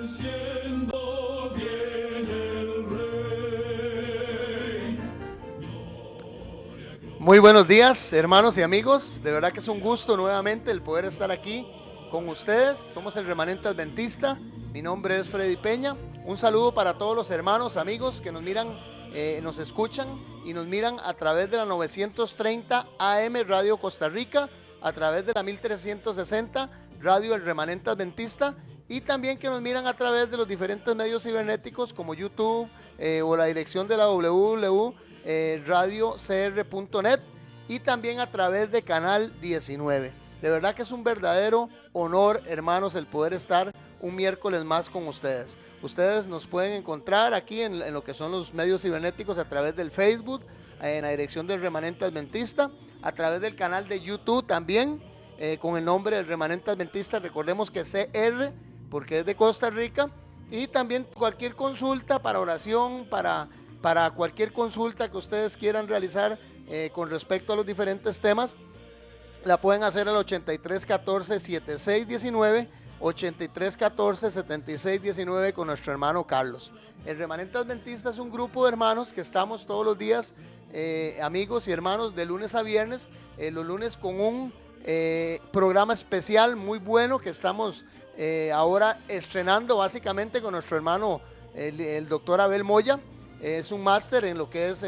Siendo bien el Rey. Muy buenos días, hermanos y amigos. De verdad que es un gusto nuevamente el poder estar aquí con ustedes. Somos el Remanente Adventista. Mi nombre es Freddy Peña. Un saludo para todos los hermanos, amigos que nos miran, nos escuchan y nos miran a través de la 930 AM Radio Costa Rica, a través de la 1360 Radio El Remanente Adventista, y también que nos miran a través de los diferentes medios cibernéticos como YouTube o la dirección de la www.radiocr.net, y también a través de Canal 19. De verdad que es un verdadero honor, hermanos, el poder estar un miércoles más con ustedes. Ustedes nos pueden encontrar aquí en lo que son los medios cibernéticos a través del Facebook, en la dirección del Remanente Adventista, a través del canal de YouTube también, con el nombre del Remanente Adventista. Recordemos que CR, porque es de Costa Rica, y también cualquier consulta para oración, para cualquier consulta que ustedes quieran realizar con respecto a los diferentes temas, la pueden hacer al 8314-7619, 8314-7619 con nuestro hermano Carlos. El Remanente Adventista es un grupo de hermanos que estamos todos los días, amigos y hermanos, de lunes a viernes, los lunes con un programa especial muy bueno que estamos ahora estrenando básicamente con nuestro hermano el doctor Abel Moya. Es un máster en lo que es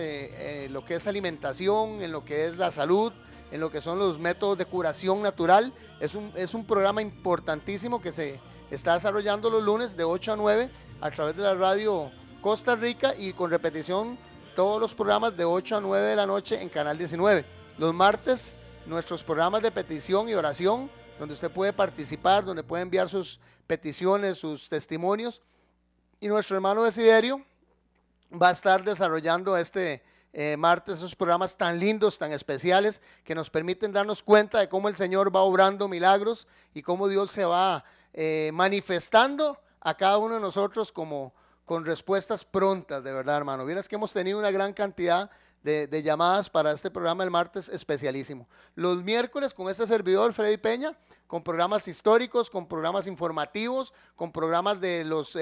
alimentación, en lo que es la salud, en lo que son los métodos de curación natural. Es un programa importantísimo que se está desarrollando los lunes de 8 a 9 a través de la radio Costa Rica, y con repetición todos los programas de 8 a 9 de la noche en Canal 19. Los martes, nuestros programas de petición y oración, donde usted puede participar, donde puede enviar sus peticiones, sus testimonios. Y nuestro hermano Desiderio va a estar desarrollando martes esos programas tan lindos, tan especiales, que nos permiten darnos cuenta de cómo el Señor va obrando milagros y cómo Dios se va manifestando a cada uno de nosotros con respuestas prontas, de verdad, hermano. Vieras que hemos tenido una gran cantidad de llamadas para este programa el martes especialísimo. Los miércoles con este servidor, Freddy Peña, con programas históricos, con programas informativos, con programas de los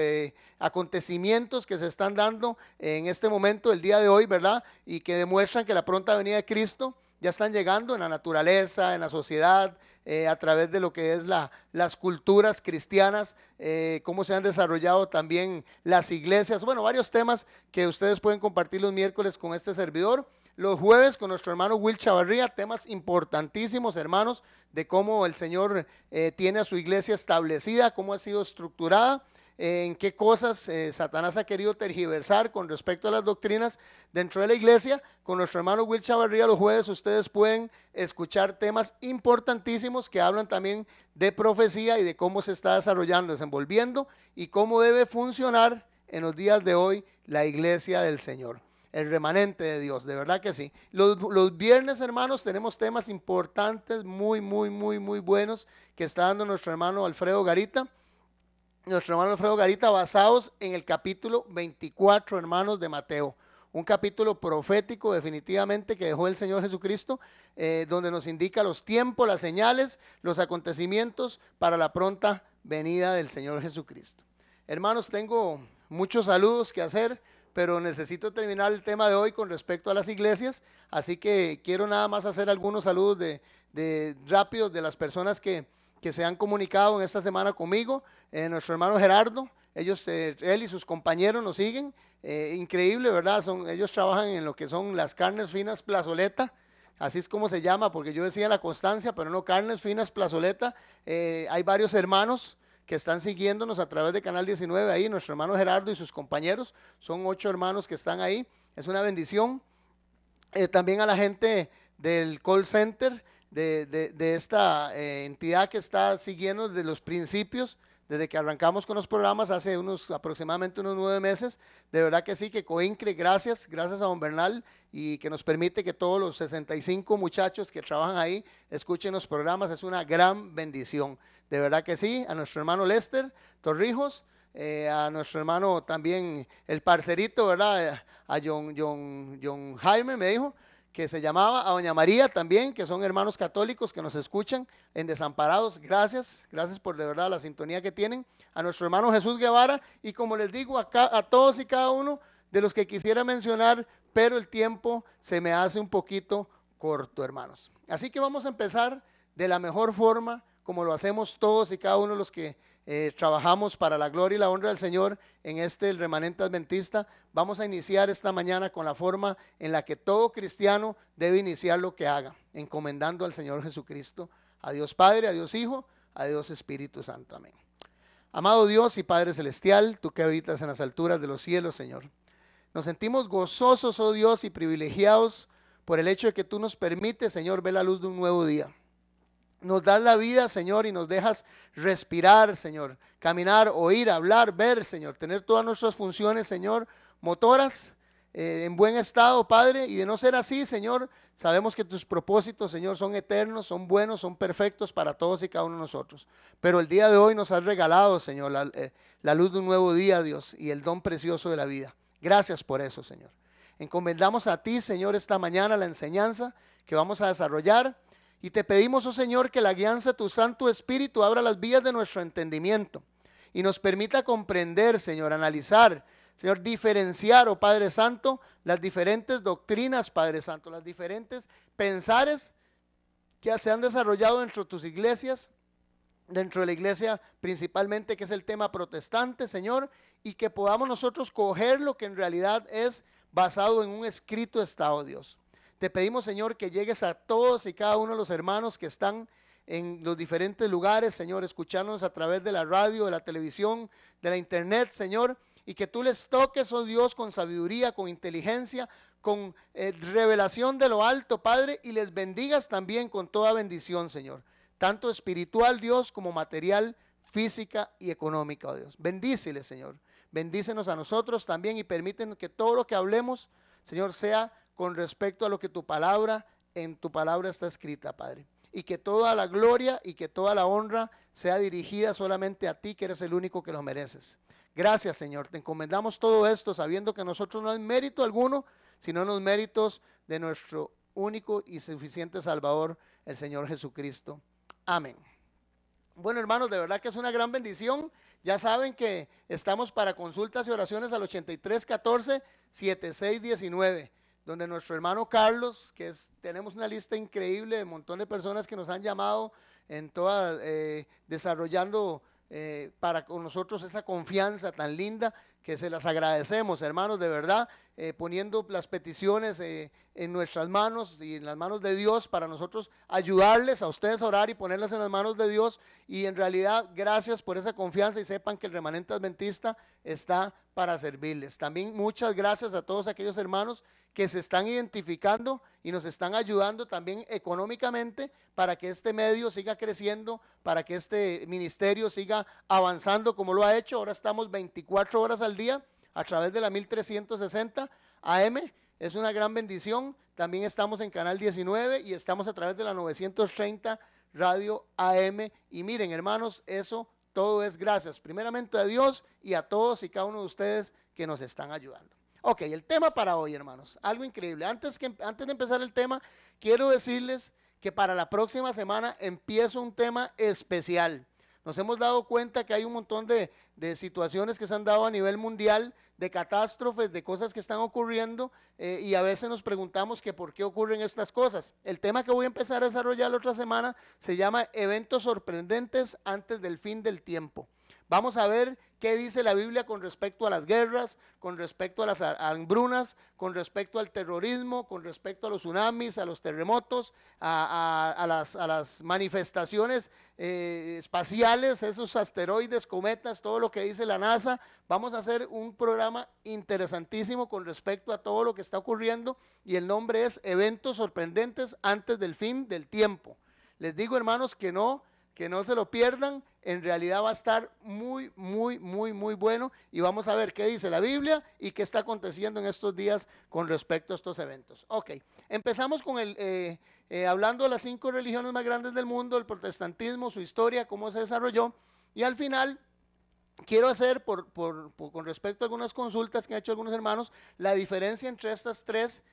acontecimientos que se están dando en este momento, el día de hoy, ¿verdad? Y que demuestran que la pronta venida de Cristo ya están llegando en la naturaleza, en la sociedad, a través de lo que es las culturas cristianas, cómo se han desarrollado también las iglesias. Bueno, varios temas que ustedes pueden compartir los miércoles con este servidor. Los jueves con nuestro hermano Will Chavarría, temas importantísimos, hermanos, de cómo el Señor tiene a su iglesia establecida, cómo ha sido estructurada, en qué cosas Satanás ha querido tergiversar con respecto a las doctrinas dentro de la iglesia. Con nuestro hermano Will Chavarría los jueves ustedes pueden escuchar temas importantísimos que hablan también de profecía y de cómo se está desarrollando, desenvolviendo y cómo debe funcionar en los días de hoy la iglesia del Señor, el remanente de Dios, de verdad que sí. Los viernes, hermanos, tenemos temas importantes, muy buenos, que está dando nuestro hermano Alfredo Garita. Nuestro hermano Alfredo Garita, basados en el capítulo 24, hermanos, de Mateo. Un capítulo profético definitivamente que dejó el Señor Jesucristo, donde nos indica los tiempos, las señales, los acontecimientos para la pronta venida del Señor Jesucristo. Hermanos, tengo muchos saludos que hacer, pero necesito terminar el tema de hoy con respecto a las iglesias, así que quiero nada más hacer algunos saludos rápidos de las personas que se han comunicado en esta semana conmigo. Nuestro hermano Gerardo, él y sus compañeros nos siguen, increíble, ¿verdad? Ellos trabajan en lo que son las carnes finas plazoleta, así es como se llama, porque yo decía la Constancia, pero no, carnes finas plazoleta. Hay varios hermanos que están siguiéndonos a través de Canal 19 ahí, nuestro hermano Gerardo y sus compañeros, son 8 hermanos que están ahí, es una bendición. También a la gente del call center, de esta entidad que está siguiendo desde los principios, desde que arrancamos con los programas hace aproximadamente unos 9 meses, de verdad que sí, que Coincre, gracias a don Bernal, y que nos permite que todos los 65 muchachos que trabajan ahí escuchen los programas, es una gran bendición, de verdad que sí. A nuestro hermano Lester Torrijos, a nuestro hermano también, el parcerito, ¿verdad? A John Jaime me dijo que se llamaba, a doña María también, que son hermanos católicos que nos escuchan en Desamparados, gracias por de verdad la sintonía que tienen, a nuestro hermano Jesús Guevara, y como les digo a todos y cada uno de los que quisiera mencionar, pero el tiempo se me hace un poquito corto, hermanos. Así que vamos a empezar de la mejor forma, como lo hacemos todos y cada uno de los que trabajamos para la gloria y la honra del Señor en el remanente adventista. Vamos a iniciar esta mañana con la forma en la que todo cristiano debe iniciar lo que haga, encomendando al Señor Jesucristo, a Dios Padre, a Dios Hijo, a Dios Espíritu Santo. Amén. Amado Dios y Padre Celestial, tú que habitas en las alturas de los cielos, Señor, nos sentimos gozosos, oh Dios, y privilegiados por el hecho de que tú nos permites, Señor, ver la luz de un nuevo día. Nos das la vida, Señor, y nos dejas respirar, Señor, caminar, oír, hablar, ver, Señor, tener todas nuestras funciones, Señor, motoras en buen estado, Padre, y de no ser así, Señor, sabemos que tus propósitos, Señor, son eternos, son buenos, son perfectos para todos y cada uno de nosotros. Pero el día de hoy nos has regalado, Señor, la luz de un nuevo día, Dios, y el don precioso de la vida. Gracias por eso, Señor. Encomendamos a ti, Señor, esta mañana la enseñanza que vamos a desarrollar. Y te pedimos, oh Señor, que la guianza de tu Santo Espíritu abra las vías de nuestro entendimiento y nos permita comprender, Señor, analizar, Señor, diferenciar, oh Padre Santo, las diferentes doctrinas, Padre Santo, las diferentes pensares que se han desarrollado dentro de tus iglesias, dentro de la iglesia principalmente, que es el tema protestante, Señor, y que podamos nosotros coger lo que en realidad es basado en un escrito estado, Dios. Te pedimos, Señor, que llegues a todos y cada uno de los hermanos que están en los diferentes lugares, Señor, escuchándonos a través de la radio, de la televisión, de la internet, Señor, y que tú les toques, oh Dios, con sabiduría, con inteligencia, con revelación de lo alto, Padre, y les bendigas también con toda bendición, Señor, tanto espiritual, Dios, como material, física y económica, oh Dios. Bendíceles, Señor. Bendícenos a nosotros también y permítenos que todo lo que hablemos, Señor, sea con respecto a lo que en tu palabra está escrita, Padre. Y que toda la gloria y que toda la honra sea dirigida solamente a ti, que eres el único que lo mereces. Gracias, Señor. Te encomendamos todo esto sabiendo que nosotros no hay mérito alguno, sino los méritos de nuestro único y suficiente Salvador, el Señor Jesucristo. Amén. Bueno, hermanos, de verdad que es una gran bendición. Ya saben que estamos para consultas y oraciones al 8314-7619. Donde nuestro hermano Carlos, tenemos una lista increíble de un montón de personas que nos han llamado en desarrollando para con nosotros esa confianza tan linda, que se las agradecemos, hermanos, de verdad, poniendo las peticiones en nuestras manos y en las manos de Dios para nosotros ayudarles a ustedes a orar y ponerlas en las manos de Dios. Y en realidad, gracias por esa confianza y sepan que el remanente adventista está para servirles. También muchas gracias a todos aquellos hermanos que se están identificando y nos están ayudando también económicamente para que este medio siga creciendo, para que este ministerio siga avanzando como lo ha hecho. Ahora estamos 24 horas al día a través de la 1360 AM, es una gran bendición. También estamos en Canal 19 y estamos a través de la 930 Radio AM. Y miren, hermanos, eso todo es gracias primeramente a Dios y a todos y cada uno de ustedes que nos están ayudando. Ok, el tema para hoy, hermanos, algo increíble. Antes de empezar el tema, quiero decirles que para la próxima semana empiezo un tema especial. Nos hemos dado cuenta que hay un montón de situaciones que se han dado a nivel mundial, de catástrofes, de cosas que están ocurriendo, y a veces nos preguntamos que por qué ocurren estas cosas. El tema que voy a empezar a desarrollar la otra semana se llama Eventos sorprendentes antes del fin del tiempo. Vamos a ver qué dice la Biblia con respecto a las guerras, con respecto a las hambrunas, con respecto al terrorismo, con respecto a los tsunamis, a los terremotos, a las manifestaciones espaciales, esos asteroides, cometas, todo lo que dice la NASA. Vamos a hacer un programa interesantísimo con respecto a todo lo que está ocurriendo y el nombre es Eventos sorprendentes antes del fin del tiempo. Les digo, hermanos, que no se lo pierdan. En realidad va a estar muy bueno y vamos a ver qué dice la Biblia y qué está aconteciendo en estos días con respecto a estos eventos. Ok, empezamos con hablando de las 5 religiones más grandes del mundo, el protestantismo, su historia, cómo se desarrolló, y al final quiero hacer, con respecto a algunas consultas que han hecho algunos hermanos, la diferencia entre estas tres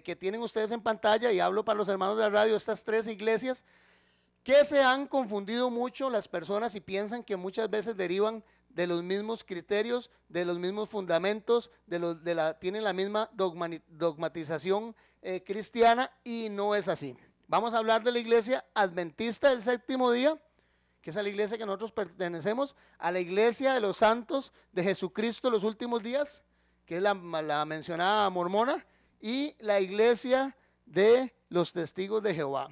que tienen ustedes en pantalla, y hablo para los hermanos de la radio, estas 3 iglesias que se han confundido mucho las personas y piensan que muchas veces derivan de los mismos criterios, de los mismos fundamentos, tienen la misma dogmatización cristiana, y no es así. Vamos a hablar de la iglesia adventista del séptimo día, que es a la iglesia que nosotros pertenecemos, a la iglesia de los santos de Jesucristo los últimos días, que es la mencionada mormona, y la iglesia de los testigos de Jehová.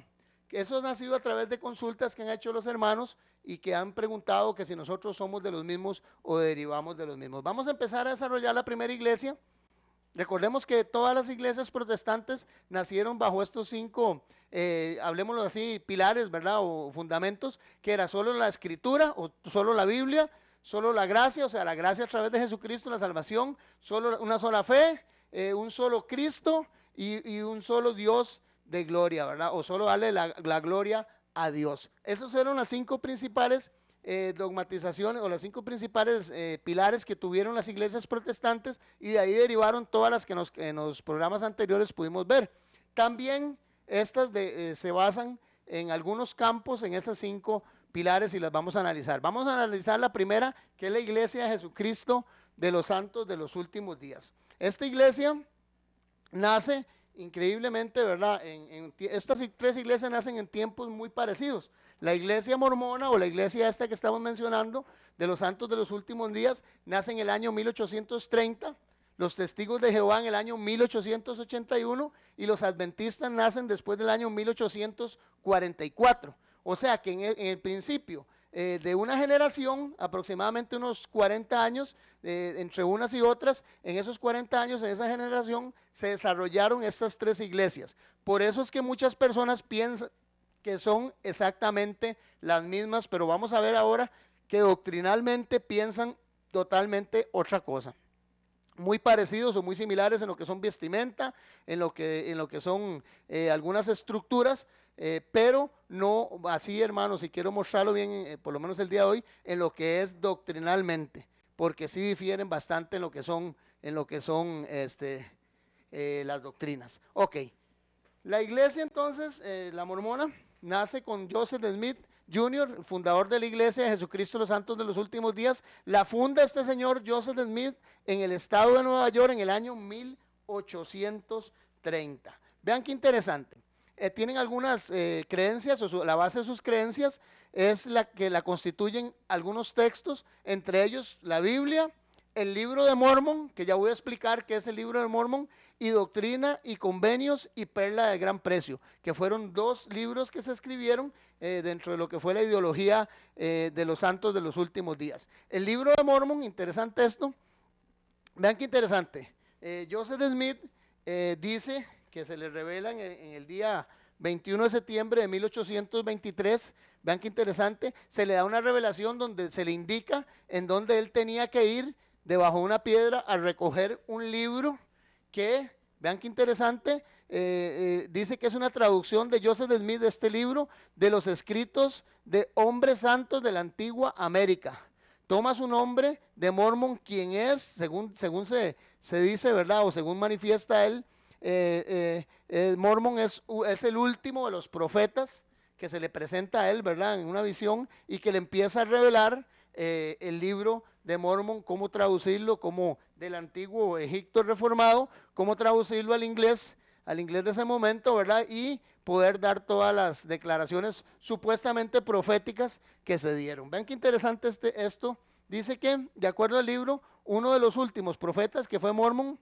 Eso ha nacido a través de consultas que han hecho los hermanos y que han preguntado que si nosotros somos de los mismos o derivamos de los mismos. Vamos a empezar a desarrollar la primera iglesia. Recordemos que todas las iglesias protestantes nacieron bajo estos 5, hablemoslo así, pilares, ¿verdad? O fundamentos, que era solo la escritura, o solo la Biblia, solo la gracia, o sea, la gracia a través de Jesucristo, la salvación, solo una sola fe, un solo Cristo y un solo Dios de gloria, ¿verdad? O solo darle la gloria a Dios. Esas fueron las 5 principales dogmatizaciones, o las 5 principales pilares que tuvieron las iglesias protestantes, y de ahí derivaron todas las que en los programas anteriores pudimos ver. También estas se basan en algunos campos en esas 5 pilares, y las vamos a analizar. Vamos a analizar la primera, que es la iglesia de Jesucristo de los santos de los últimos días. Esta iglesia nace increíblemente, ¿verdad? Estas 3 iglesias nacen en tiempos muy parecidos. La iglesia mormona, o la iglesia esta que estamos mencionando, de los santos de los últimos días, nace en el año 1830, los testigos de Jehová en el año 1881, y los adventistas nacen después del año 1844. O sea que en el principio de una generación, aproximadamente unos 40 años, entre unas y otras, en esos 40 años, en esa generación, se desarrollaron estas 3 iglesias. Por eso es que muchas personas piensan que son exactamente las mismas, pero vamos a ver ahora que doctrinalmente piensan totalmente otra cosa. Muy parecidos o muy similares en lo que son vestimenta, en lo que son algunas estructuras, pero no así, hermanos, y quiero mostrarlo bien, por lo menos el día de hoy, en lo que es doctrinalmente, porque sí difieren bastante en lo que son las doctrinas. Ok, la iglesia entonces, la mormona, nace con Joseph Smith Jr., fundador de la iglesia de Jesucristo de los santos de los últimos días. La funda este señor Joseph Smith en el estado de Nueva York en el año 1830. Vean qué interesante. Tienen algunas creencias, la base de sus creencias es la que la constituyen algunos textos, entre ellos la Biblia, el libro de Mormón, que ya voy a explicar qué es el libro de Mormón, y Doctrina y Convenios y Perla de Gran Precio, que fueron 2 libros que se escribieron dentro de lo que fue la ideología de los santos de los últimos días. El libro de Mormón, interesante esto, vean qué interesante. Joseph Smith dice que se le revelan en el día 21 de septiembre de 1823, vean qué interesante, se le da una revelación donde se le indica en donde él tenía que ir debajo de una piedra a recoger un libro que, vean qué interesante, dice que es una traducción de Joseph Smith de este libro, de los escritos de hombres santos de la antigua América. Toma su nombre de Mormon, quien es, según se dice, ¿verdad? O según manifiesta él, Mormon es el último de los profetas que se le presenta a él, ¿verdad? En una visión, y que le empieza a revelar el libro de Mormon, cómo traducirlo, como del antiguo Egipto reformado, cómo traducirlo al inglés de ese momento, ¿verdad? Y poder dar todas las declaraciones supuestamente proféticas que se dieron. Vean qué interesante esto. Dice que, de acuerdo al libro, uno de los últimos profetas, que fue Mormon,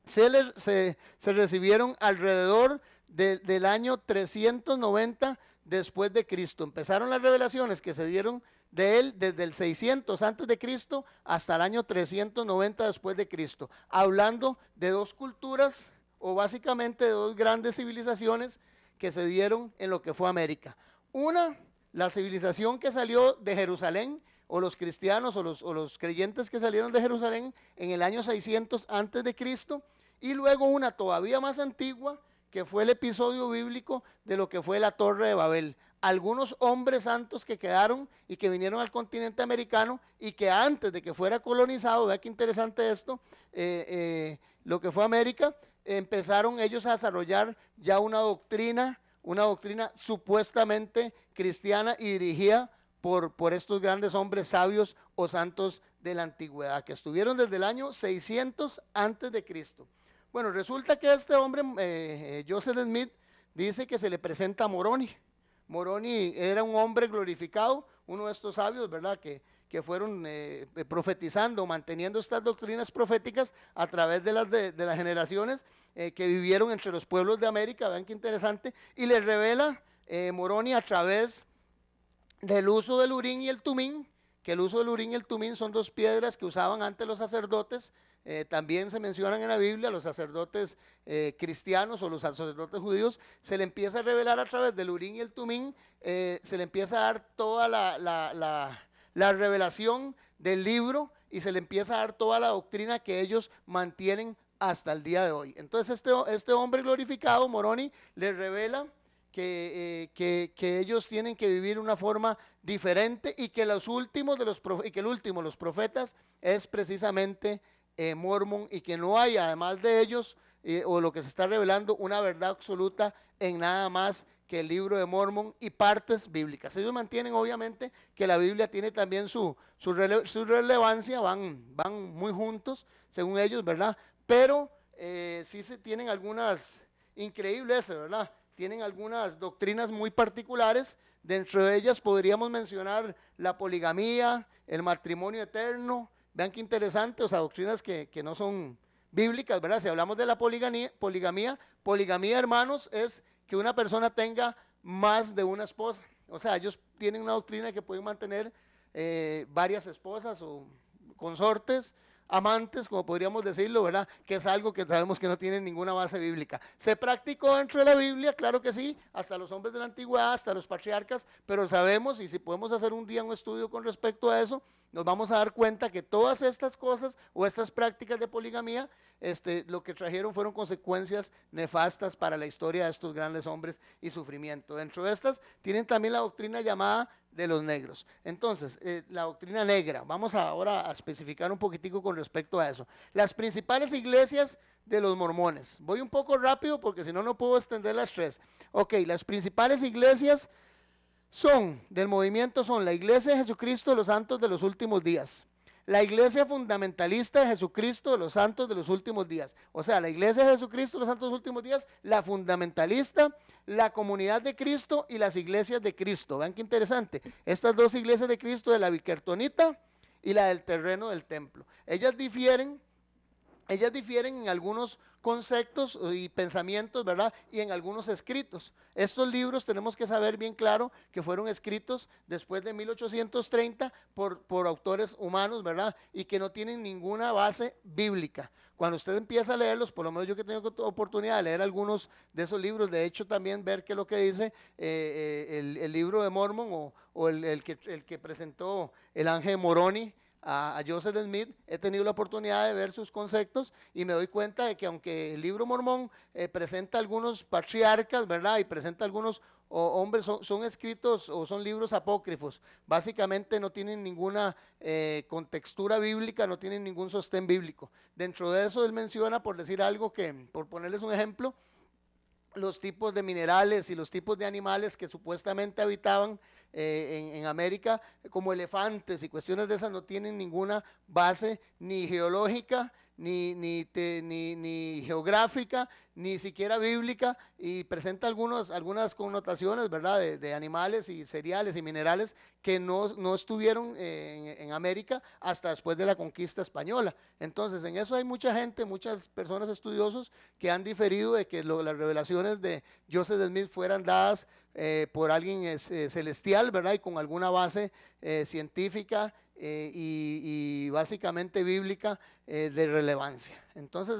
se recibieron alrededor del año 390 después de Cristo. Empezaron las revelaciones que se dieron de él desde el 600 antes de Cristo hasta el año 390 después de Cristo, hablando de 2 culturas, o básicamente de 2 grandes civilizaciones que se dieron en lo que fue América. Una, la civilización que salió de Jerusalén, o los cristianos o los creyentes que salieron de Jerusalén en el año 600 antes de Cristo, y luego una todavía más antigua, que fue el episodio bíblico de lo que fue la Torre de Babel. Algunos hombres santos que quedaron y que vinieron al continente americano, y que antes de que fuera colonizado, vea qué interesante esto, lo que fue América, empezaron ellos a desarrollar ya una doctrina supuestamente cristiana y dirigida por estos grandes hombres sabios o santos de la antigüedad, que estuvieron desde el año 600 antes de Cristo. Bueno, resulta que este hombre, Joseph Smith, dice que se le presenta a Moroni. Moroni era un hombre glorificado, uno de estos sabios, ¿verdad?, que fueron profetizando, manteniendo estas doctrinas proféticas a través de las generaciones que vivieron entre los pueblos de América. Vean qué interesante, y les revela Moroni a través del uso del Urim y el Tumim, que el uso del Urim y el Tumim son dos piedras que usaban antes los sacerdotes. También se mencionan en la Biblia, los sacerdotes cristianos o los sacerdotes judíos, se le empieza a revelar a través del Urim y el Tumim, se le empieza a dar toda la revelación del libro y se le empieza a dar toda la doctrina que ellos mantienen hasta el día de hoy. Entonces este hombre glorificado, Moroni, le revela que ellos tienen que vivir una forma diferente y que los últimos los profetas es precisamente Mormon, y que no hay además de ellos o lo que se está revelando una verdad absoluta en nada más que el libro de Mormon y partes bíblicas. Ellos mantienen obviamente que la Biblia tiene también su relevancia, van muy juntos según ellos, ¿verdad? Pero sí se tienen algunas increíbles, ¿verdad? Tienen algunas doctrinas muy particulares. Dentro de ellas podríamos mencionar la poligamía, el matrimonio eterno. Vean qué interesante, o sea, doctrinas que no son bíblicas, ¿verdad? Si hablamos de la poligamía, hermanos, es que una persona tenga más de una esposa. O sea, ellos tienen una doctrina que pueden mantener varias esposas o consortes, amantes, como podríamos decirlo, ¿verdad? Que es algo que sabemos que no tiene ninguna base bíblica. ¿Se practicó dentro de la Biblia? Claro que sí, hasta los hombres de la antigüedad, hasta los patriarcas, pero sabemos, y si podemos hacer un día un estudio con respecto a eso, nos vamos a dar cuenta que todas estas cosas o estas prácticas de poligamía, lo que trajeron fueron consecuencias nefastas para la historia de estos grandes hombres y sufrimiento. Dentro de estas tienen también la doctrina llamada de los negros. Entonces, la doctrina negra, vamos ahora a especificar un poquitico con respecto a eso. Las principales iglesias de los mormones. Voy un poco rápido porque si no, no puedo extender las tres. Ok, las principales iglesias del movimiento son la Iglesia de Jesucristo de los Santos de los Últimos Días, la Iglesia Fundamentalista de Jesucristo de los Santos de los Últimos Días, o sea, la Iglesia de Jesucristo de los Santos de los Últimos Días, la Fundamentalista, la Comunidad de Cristo y las Iglesias de Cristo. Vean qué interesante, estas dos iglesias de Cristo, de la Bikertonita y la del terreno del templo, ellas difieren en algunos conceptos y pensamientos, ¿verdad? Y en algunos escritos. Estos libros tenemos que saber bien claro que fueron escritos después de 1830 por autores humanos, ¿verdad? Y que no tienen ninguna base bíblica. Cuando usted empieza a leerlos, por lo menos yo que tengo oportunidad de leer algunos de esos libros, de hecho también ver qué es lo que dice el libro de Mormon o el que presentó el ángel Moroni a Joseph Smith, he tenido la oportunidad de ver sus conceptos y me doy cuenta de que aunque el libro mormón presenta algunos patriarcas, ¿verdad? Y presenta algunos hombres, son escritos o son libros apócrifos, básicamente no tienen ninguna contextura bíblica, no tienen ningún sostén bíblico. Dentro de eso él menciona, por decir algo, que por ponerles un ejemplo, los tipos de minerales y los tipos de animales que supuestamente habitaban en América, como elefantes y cuestiones de esas, no tienen ninguna base ni geológica, ni geográfica, ni siquiera bíblica, y presenta algunas connotaciones, ¿verdad?, de animales y cereales y minerales que no estuvieron en América hasta después de la conquista española. Entonces, en eso hay mucha gente, muchas personas estudiosos que han diferido de que las revelaciones de Joseph Smith fueran dadas por alguien celestial, ¿verdad?, y con alguna base científica y básicamente bíblica de relevancia. Entonces,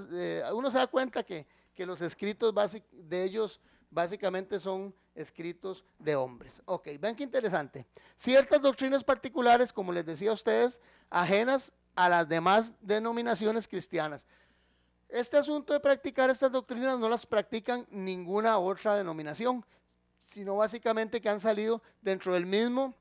uno se da cuenta que los escritos de ellos básicamente son escritos de hombres. Ok, vean qué interesante. Ciertas doctrinas particulares, como les decía a ustedes, ajenas a las demás denominaciones cristianas. Este asunto de practicar estas doctrinas no las practican ninguna otra denominación, sino básicamente que han salido dentro del mismo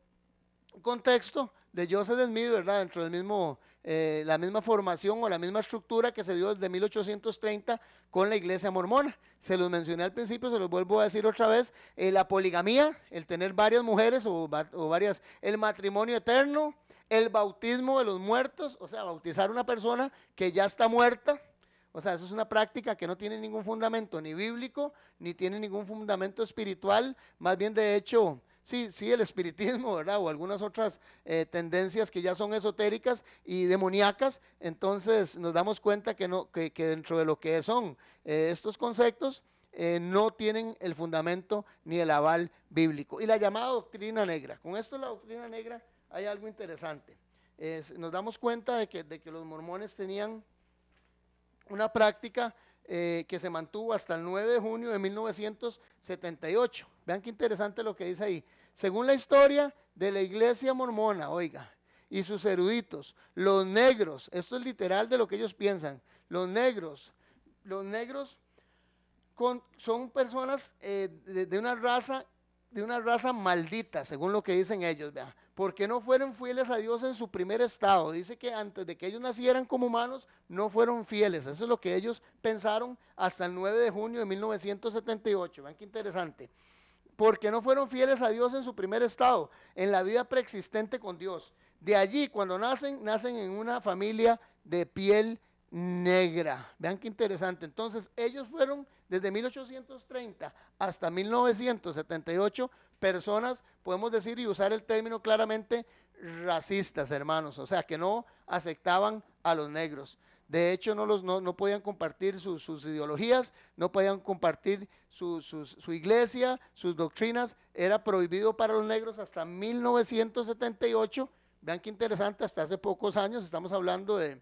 contexto de Joseph Smith, ¿verdad? Dentro del mismo, la misma formación o la misma estructura que se dio desde 1830 con la iglesia mormona. Se los mencioné al principio, se los vuelvo a decir otra vez, la poligamía, el tener varias mujeres o varias, el matrimonio eterno, el bautismo de los muertos, o sea, bautizar a una persona que ya está muerta. O sea, eso es una práctica que no tiene ningún fundamento ni bíblico, ni tiene ningún fundamento espiritual, más bien de hecho, sí, sí, el espiritismo, ¿verdad? O algunas otras tendencias que ya son esotéricas y demoníacas, entonces nos damos cuenta que, no, que dentro de lo que son estos conceptos, no tienen el fundamento ni el aval bíblico. Y la llamada doctrina negra, con esto la doctrina negra hay algo interesante. Nos damos cuenta de que los mormones tenían una práctica que se mantuvo hasta el 9 de junio de 1978. Vean qué interesante lo que dice ahí. Según la historia de la iglesia mormona, oiga, y sus eruditos, los negros, esto es literal de lo que ellos piensan, los negros son personas de una raza maldita, según lo que dicen ellos, vea, porque no fueron fieles a Dios en su primer estado. Dice que antes de que ellos nacieran como humanos, no fueron fieles. Eso es lo que ellos pensaron hasta el 9 de junio de 1978. Vean qué interesante. Porque no fueron fieles a Dios en su primer estado, en la vida preexistente con Dios. De allí, cuando nacen en una familia de piel negra. Vean qué interesante. Entonces, ellos fueron desde 1830 hasta 1978 personas, podemos decir y usar el término claramente, racistas, hermanos. O sea, que no aceptaban a los negros. De hecho, no podían compartir sus ideologías, no podían compartir su iglesia, sus doctrinas. Era prohibido para los negros hasta 1978. Vean qué interesante, hasta hace pocos años, estamos hablando de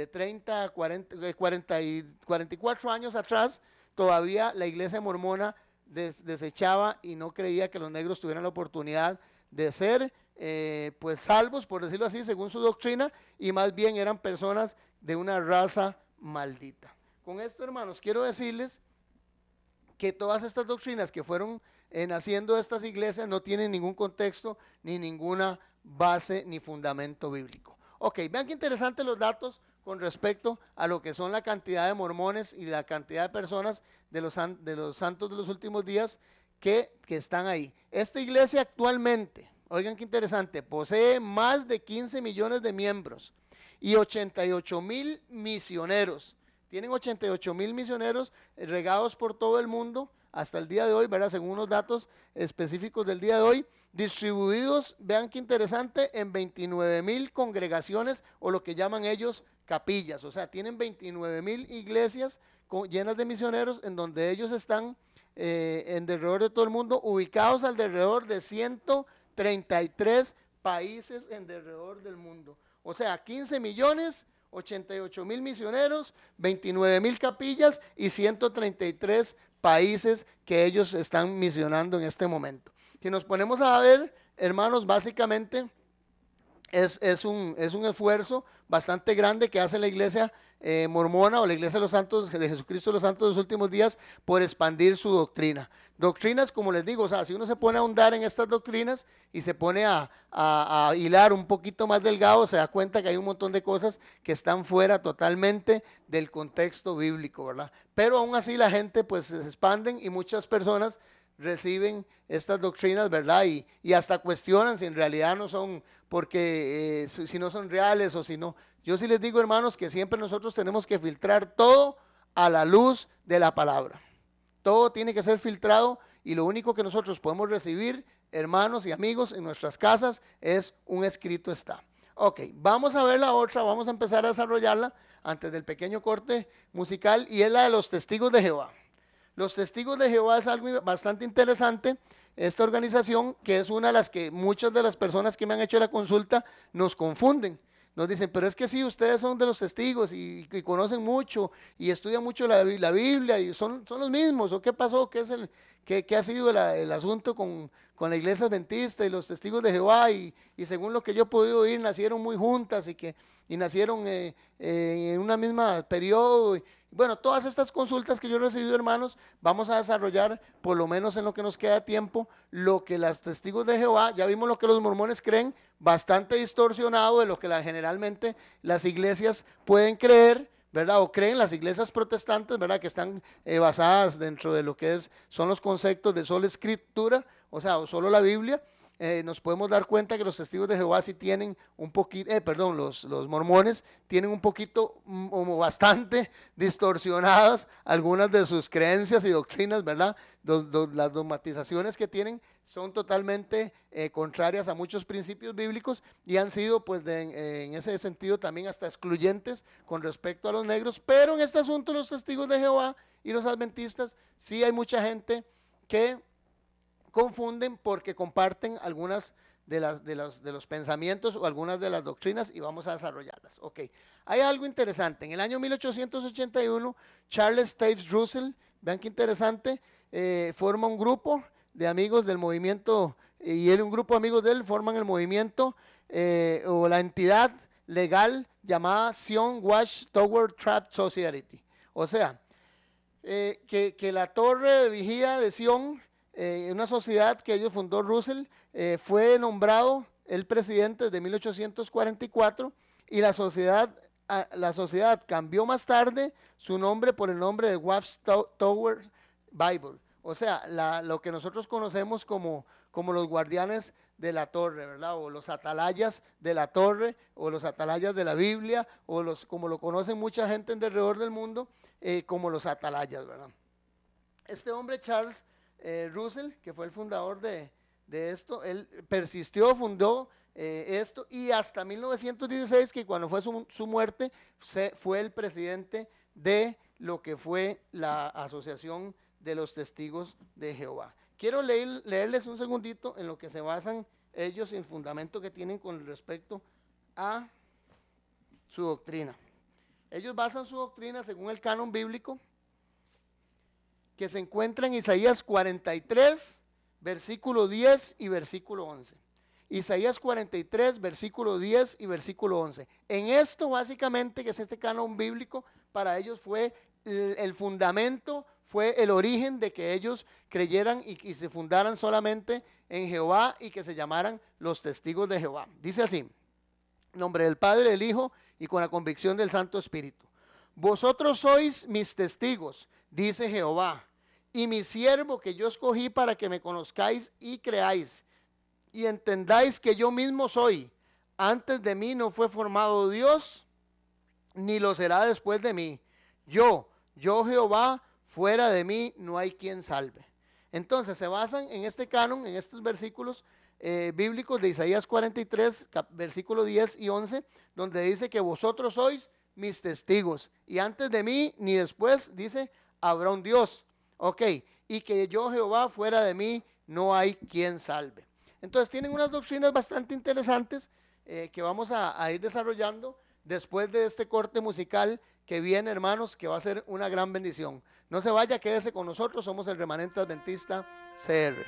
30, 40, 44 años atrás, todavía la iglesia mormona desechaba y no creía que los negros tuvieran la oportunidad de ser pues salvos, por decirlo así, según su doctrina, y más bien eran personas de una raza maldita. Con esto, hermanos, quiero decirles que todas estas doctrinas que fueron naciendo de estas iglesias no tienen ningún contexto, ni ninguna base, ni fundamento bíblico. Ok, vean qué interesantes los datos con respecto a lo que son la cantidad de mormones y la cantidad de personas de los santos de los últimos días que están ahí. Esta iglesia actualmente, oigan qué interesante, posee más de 15 millones de miembros y 88,000 misioneros. Tienen 88,000 misioneros regados por todo el mundo hasta el día de hoy, ¿verdad? Según unos datos específicos del día de hoy, distribuidos, vean qué interesante, en 29,000 congregaciones o lo que llaman ellos capillas. O sea, tienen 29,000 iglesias llenas de misioneros en donde ellos están en alrededor de todo el mundo, ubicados alrededor de 133 países en alrededor del mundo. O sea, 15 millones, 88,000 misioneros, 29,000 capillas y 133 países que ellos están misionando en este momento. Si nos ponemos a ver, hermanos, básicamente es un esfuerzo bastante grande que hace la iglesia mormona o la iglesia de los santos de Jesucristo de los santos de los últimos días por expandir su doctrina. Doctrinas, como les digo, o sea, si uno se pone a ahondar en estas doctrinas y se pone a hilar un poquito más delgado, se da cuenta que hay un montón de cosas que están fuera totalmente del contexto bíblico, ¿verdad? Pero aún así la gente pues se expanden y muchas personas reciben estas doctrinas, ¿verdad? Y hasta cuestionan si en realidad no son, porque si no son reales o si no. Yo sí les digo, hermanos, que siempre nosotros tenemos que filtrar todo a la luz de la palabra. Todo tiene que ser filtrado y lo único que nosotros podemos recibir, hermanos y amigos, en nuestras casas es un escrito está. Ok, vamos a ver la otra, vamos a empezar a desarrollarla antes del pequeño corte musical y es la de los testigos de Jehová. Los testigos de Jehová es algo bastante interesante. Esta organización, que es una de las que muchas de las personas que me han hecho la consulta nos confunden. Nos dicen, pero es que sí, ustedes son de los testigos y conocen mucho y estudian mucho la Biblia y son los mismos. ¿O qué pasó? ¿Qué ha sido el asunto con la iglesia adventista y los testigos de Jehová? Y según lo que yo he podido oír, nacieron muy juntas y nacieron en una misma periodo. Bueno, todas estas consultas que yo he recibido, hermanos, vamos a desarrollar, por lo menos en lo que nos queda tiempo, lo que los testigos de Jehová, ya vimos lo que los mormones creen, bastante distorsionado de lo que generalmente las iglesias pueden creer, ¿verdad? O creen las iglesias protestantes, ¿verdad? Que están basadas dentro de lo que son los conceptos de sola escritura, o sea, o solo la Biblia. Nos podemos dar cuenta que los testigos de Jehová sí tienen un poquito, perdón, los mormones tienen un poquito o bastante distorsionadas algunas de sus creencias y doctrinas, ¿verdad? Las dogmatizaciones que tienen son totalmente contrarias a muchos principios bíblicos y han sido, pues, en ese sentido también hasta excluyentes con respecto a los negros, pero en este asunto los testigos de Jehová y los adventistas, sí hay mucha gente que confunden porque comparten algunas de los pensamientos o algunas de las doctrinas y vamos a desarrollarlas. Ok, hay algo interesante. En el año 1881, Charles Taze Russell, vean qué interesante, forma un grupo de amigos del movimiento, y él, un grupo de amigos de él, forman el movimiento o la entidad legal llamada Zion Watchtower Trap Society. O sea, que la torre de vigía de Zion, una sociedad que ellos fundó Russell, fue nombrado el presidente desde 1844 y la sociedad cambió más tarde su nombre por el nombre de Watchtower Bible. O sea, lo que nosotros conocemos como los guardianes de la torre, ¿verdad? O los atalayas de la torre, o los atalayas de la Biblia, o como lo conocen mucha gente en alrededor del mundo, como los atalayas, ¿verdad? Este hombre, Charles Russell, que fue el fundador de esto, él persistió, fundó esto, y hasta 1916, que cuando fue su muerte, fue el presidente de lo que fue la Asociación de los Testigos de Jehová. Quiero leerles un segundito en lo que se basan ellos y el fundamento que tienen con respecto a su doctrina. Ellos basan su doctrina según el canon bíblico que se encuentra en Isaías 43, versículo 10 y versículo 11. Isaías 43, versículo 10 y versículo 11. En esto básicamente, que es este canon bíblico, para ellos fue el fundamento, fue el origen de que ellos creyeran y se fundaran solamente en Jehová y que se llamaran los testigos de Jehová. Dice así, en nombre del Padre, del Hijo y con la convicción del Santo Espíritu. Vosotros sois mis testigos, dice Jehová, y mi siervo que yo escogí para que me conozcáis y creáis, y entendáis que yo mismo soy. Antes de mí no fue formado Dios, ni lo será después de mí. Yo Jehová, fuera de mí no hay quien salve. Entonces se basan en este canon, en estos versículos bíblicos de Isaías 43, versículo 10 y 11, donde dice que vosotros sois mis testigos, y antes de mí ni después, dice, habrá un Dios. Ok, y que yo Jehová, fuera de mí no hay quien salve. Entonces tienen unas doctrinas bastante interesantes que vamos a ir desarrollando después de este corte musical que viene, hermanos, que va a ser una gran bendición. No se vaya, quédese con nosotros, somos el Remanente Adventista CR.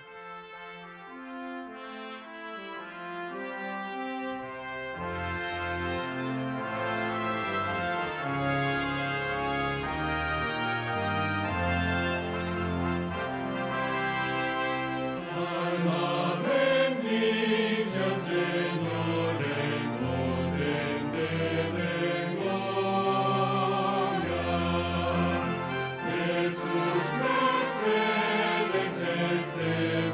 Sus mercedes este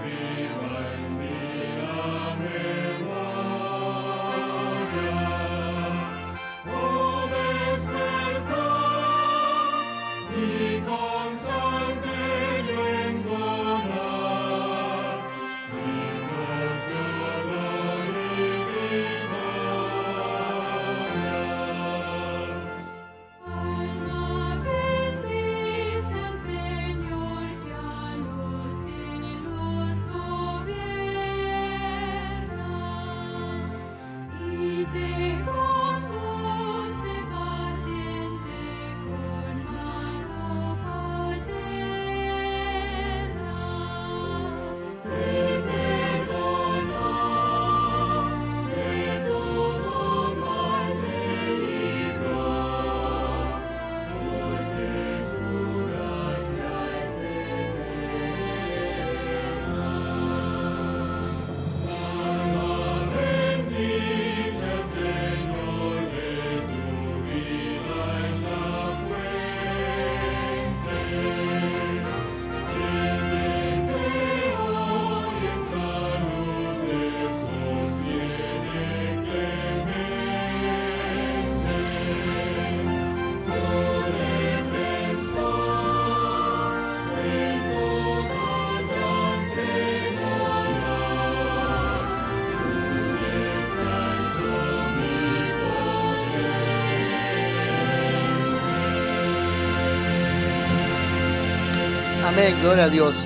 Amén, gloria a Dios.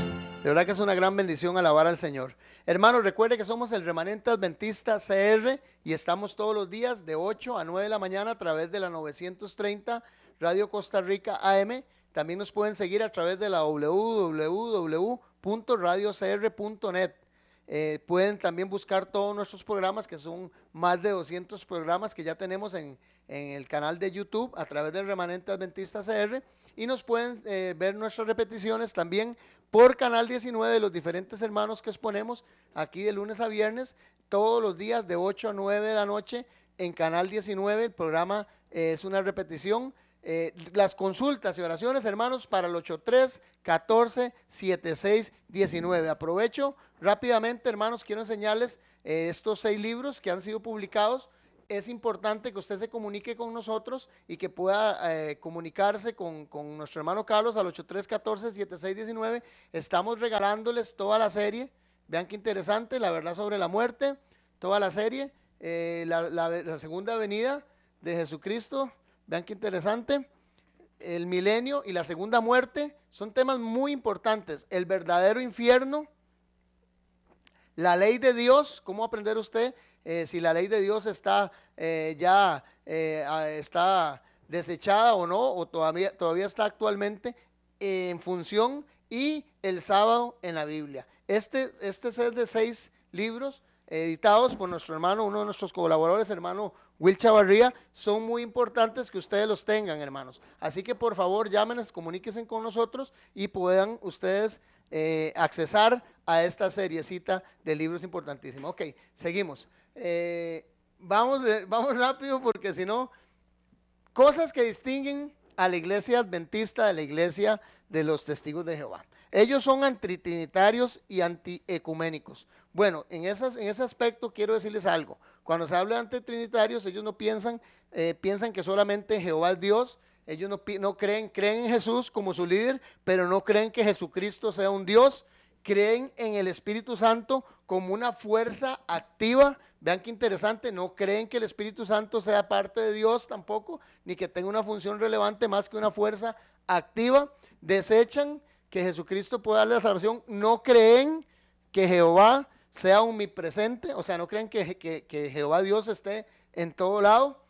De verdad que es una gran bendición alabar al Señor. Hermanos, recuerde que somos el Remanente Adventista CR y estamos todos los días de 8 a 9 de la mañana a través de la 930 Radio Costa Rica AM. También nos pueden seguir a través de la www.radiocr.net. Pueden también buscar todos nuestros programas, que son más de 200 programas que ya tenemos en el canal de YouTube a través del Remanente Adventista CR. Y nos pueden ver nuestras repeticiones también por Canal 19 de los diferentes hermanos que exponemos aquí de lunes a viernes, todos los días de 8 a 9 de la noche en Canal 19. El programa es una repetición. Las consultas y oraciones, hermanos, para el 83-14-76-19. Aprovecho rápidamente, hermanos, quiero enseñarles estos 6 libros que han sido publicados. Es importante que usted se comunique con nosotros y que pueda comunicarse con nuestro hermano Carlos al 83-14-76-19. Estamos regalándoles toda la serie. Vean qué interesante, la verdad sobre la muerte, toda la serie, la segunda venida de Jesucristo. Vean qué interesante. El milenio y la segunda muerte son temas muy importantes. El verdadero infierno, la ley de Dios, cómo aprender usted si la ley de Dios está está desechada o no, o todavía está actualmente en función, y el sábado en la Biblia. Este set de 6 libros editados por nuestro hermano, uno de nuestros colaboradores, hermano Will Chavarría, son muy importantes que ustedes los tengan, hermanos. Así que por favor llámenos, comuníquense con nosotros y puedan ustedes accesar a esta seriecita de libros importantísimos. Ok, seguimos. Vamos rápido porque si no, cosas que distinguen a la iglesia adventista de la iglesia de los testigos de Jehová. Ellos son antitrinitarios y antiecuménicos. Bueno, en ese aspecto quiero decirles algo. Cuando se habla de antitrinitarios, ellos no piensan que solamente Jehová es Dios. Ellos no creen en Jesús como su líder, pero no creen que Jesucristo sea un Dios. Creen en el Espíritu Santo como una fuerza activa. Vean qué interesante, no creen que el Espíritu Santo sea parte de Dios tampoco, ni que tenga una función relevante más que una fuerza activa. Desechan que Jesucristo pueda darle la salvación. No creen que Jehová sea omnipresente, o sea, no creen que Jehová Dios esté en todo lado.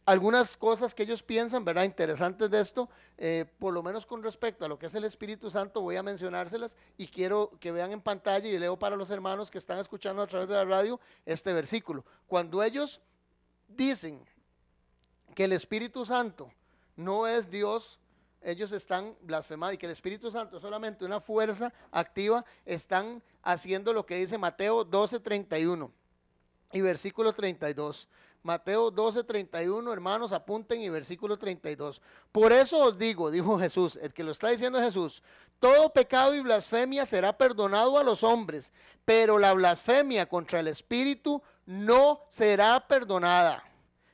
Algunas cosas que ellos piensan, ¿verdad? Interesantes de esto, por lo menos con respecto a lo que es el Espíritu Santo, voy a mencionárselas y quiero que vean en pantalla y leo para los hermanos que están escuchando a través de la radio este versículo. Cuando ellos dicen que el Espíritu Santo no es Dios, ellos están blasfemando, y que el Espíritu Santo es solamente una fuerza activa, están haciendo lo que dice Mateo 12:31 y versículo 32. Mateo 12:31, hermanos, apunten, y versículo 32. Por eso os digo, dijo Jesús, el que lo está diciendo es Jesús, todo pecado y blasfemia será perdonado a los hombres, pero la blasfemia contra el Espíritu no será perdonada.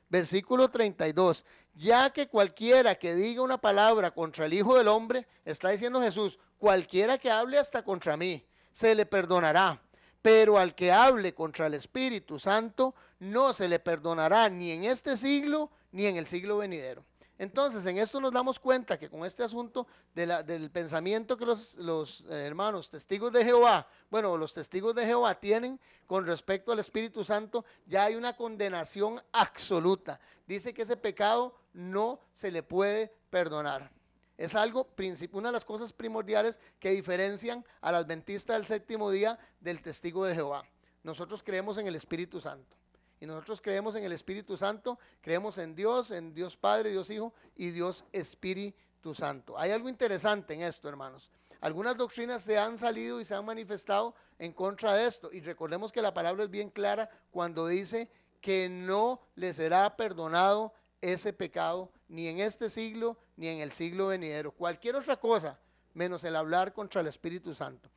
Versículo 32, ya que cualquiera que diga una palabra contra el Hijo del Hombre, está diciendo Jesús, cualquiera que hable hasta contra mí, se le perdonará. Pero al que hable contra el Espíritu Santo, no se le perdonará ni en este siglo, ni en el siglo venidero. Entonces, en esto nos damos cuenta que con este asunto del pensamiento que los hermanos testigos de Jehová, bueno, los testigos de Jehová tienen con respecto al Espíritu Santo, ya hay una condenación absoluta. Dice que ese pecado no se le puede perdonar. Es algo, una de las cosas primordiales que diferencian al adventista del séptimo día del testigo de Jehová. Nosotros creemos en el Espíritu Santo. Y nosotros creemos en el Espíritu Santo, creemos en Dios Padre, Dios Hijo y Dios Espíritu Santo. Hay algo interesante en esto, hermanos. Algunas doctrinas se han salido y se han manifestado en contra de esto. Y recordemos que la palabra es bien clara cuando dice que no le será perdonado ese pecado ni en este siglo ni en el siglo venidero. Cualquier otra cosa menos el hablar contra el Espíritu Santo.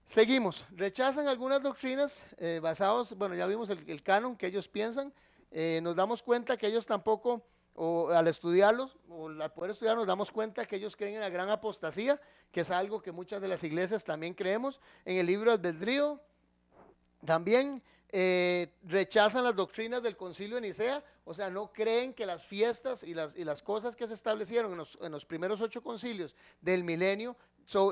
Seguimos, rechazan algunas doctrinas basados, bueno, ya vimos el canon que ellos piensan, nos damos cuenta que ellos tampoco, o al estudiarlos, o al poder estudiar, nos damos cuenta que ellos creen en la gran apostasía, que es algo que muchas de las iglesias también creemos, en el libro albedrío, también rechazan las doctrinas del Concilio de Nicea, o sea, no creen que las fiestas y las cosas que se establecieron en los primeros 8 concilios del milenio